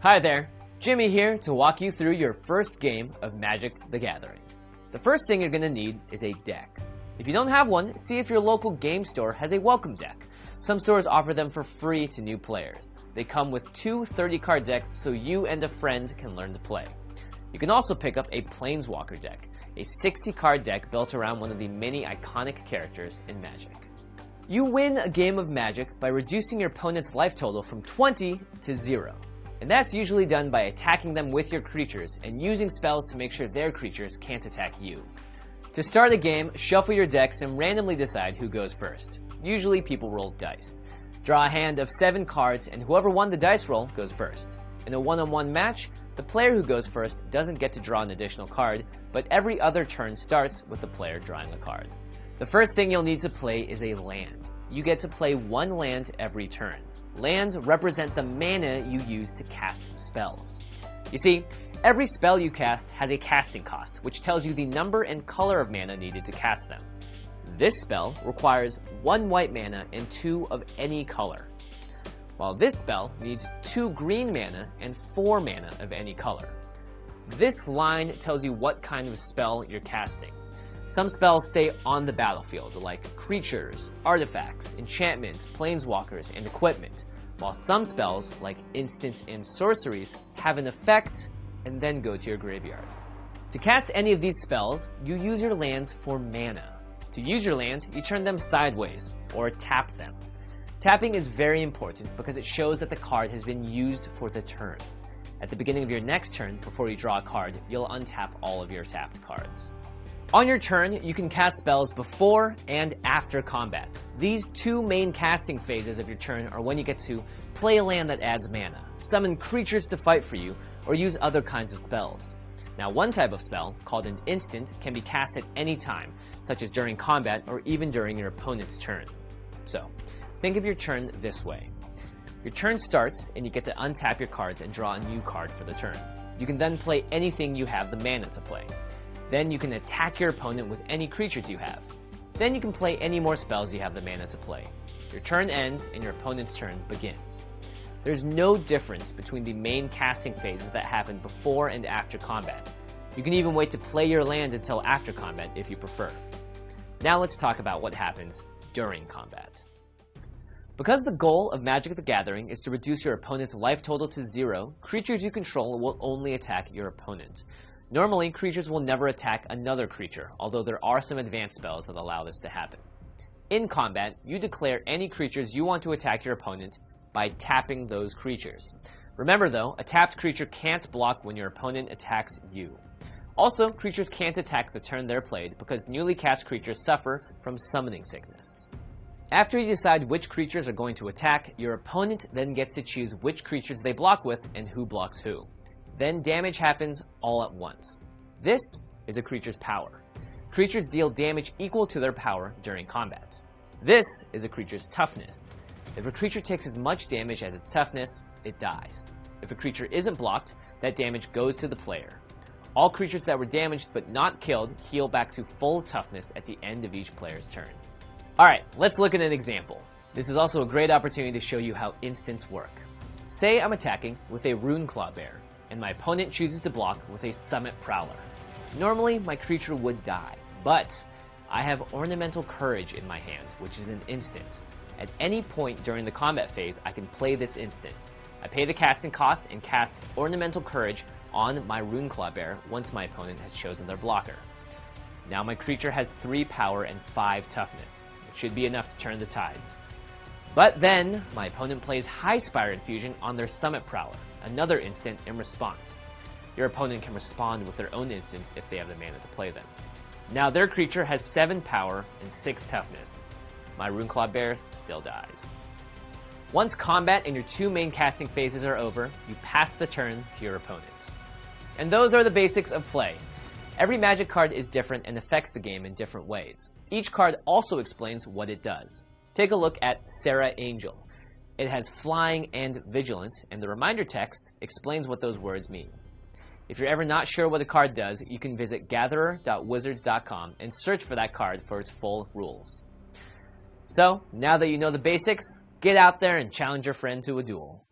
Hi there, Jimmy here to walk you through your first game of Magic the Gathering. The first thing you're going to need is a deck. If you don't have one, see if your local game store has a welcome deck. Some stores offer them for free to new players. They come with two 30-card decks so you and a friend can learn to play. You can also pick up a Planeswalker deck, a 60-card deck built around one of the many iconic characters in Magic. You win a game of Magic by reducing your opponent's life total from 20 to 0. And that's usually done by attacking them with your creatures and using spells to make sure their creatures can't attack you. To start a game, shuffle your decks and randomly decide who goes first. Usually people roll dice. Draw a hand of 7 cards and whoever won the dice roll goes first. In a one-on-one match, the player who goes first doesn't get to draw an additional card, but every other turn starts with the player drawing a card. The first thing you'll need to play is a land. You get to play one land every turn. Lands represent the mana you use to cast spells. You see, every spell you cast has a casting cost, which tells you the number and color of mana needed to cast them. This spell requires 1 white mana and 2 of any color, while this spell needs 2 green mana and 4 mana of any color. This line tells you what kind of spell you're casting. Some spells stay on the battlefield, like creatures, artifacts, enchantments, planeswalkers, and equipment, while some spells, like instants and sorceries, have an effect and then go to your graveyard. To cast any of these spells, you use your lands for mana. To use your land, you turn them sideways, or tap them. Tapping is very important because it shows that the card has been used for the turn. At the beginning of your next turn, before you draw a card, you'll untap all of your tapped cards. On your turn, you can cast spells before and after combat. These 2 main casting phases of your turn are when you get to play a land that adds mana, summon creatures to fight for you, or use other kinds of spells. Now, one type of spell, called an instant, can be cast at any time, such as during combat or even during your opponent's turn. So, think of your turn this way. Your turn starts and you get to untap your cards and draw a new card for the turn. You can then play anything you have the mana to play. Then you can attack your opponent with any creatures you have. Then you can play any more spells you have the mana to play. Your turn ends and your opponent's turn begins. There's no difference between the main casting phases that happen before and after combat. You can even wait to play your land until after combat if you prefer. Now let's talk about what happens during combat. Because the goal of Magic the Gathering is to reduce your opponent's life total to 0, creatures you control will only attack your opponent. Normally, creatures will never attack another creature, although there are some advanced spells that allow this to happen. In combat, you declare any creatures you want to attack your opponent by tapping those creatures. Remember though, a tapped creature can't block when your opponent attacks you. Also, creatures can't attack the turn they're played because newly cast creatures suffer from summoning sickness. After you decide which creatures are going to attack, your opponent then gets to choose which creatures they block with and who blocks who. Then damage happens all at once. This is a creature's power. Creatures deal damage equal to their power during combat. This is a creature's toughness. If a creature takes as much damage as its toughness, it dies. If a creature isn't blocked, that damage goes to the player. All creatures that were damaged but not killed heal back to full toughness at the end of each player's turn. Alright, let's look at an example. This is also a great opportunity to show you how instants work. Say I'm attacking with a Runeclaw Bear, and my opponent chooses to block with a Summit Prowler. Normally, my creature would die, but I have Ornamental Courage in my hand, which is an instant. At any point during the combat phase, I can play this instant. I pay the casting cost and cast Ornamental Courage on my Runeclaw Bear once my opponent has chosen their blocker. Now my creature has 3 power and 5 toughness, which should be enough to turn the tides. But then, my opponent plays Highspire Infusion on their Summit Prowler, another instant in response. Your opponent can respond with their own instants if they have the mana to play them. Now their creature has 7 power and 6 toughness. My Runeclaw Bear still dies. Once combat and your 2 main casting phases are over, you pass the turn to your opponent. And those are the basics of play. Every Magic card is different and affects the game in different ways. Each card also explains what it does. Take a look at Sarah Angel. It has flying and vigilance, and the reminder text explains what those words mean. If you're ever not sure what a card does, you can visit gatherer.wizards.com and search for that card for its full rules. So, now that you know the basics, get out there and challenge your friend to a duel.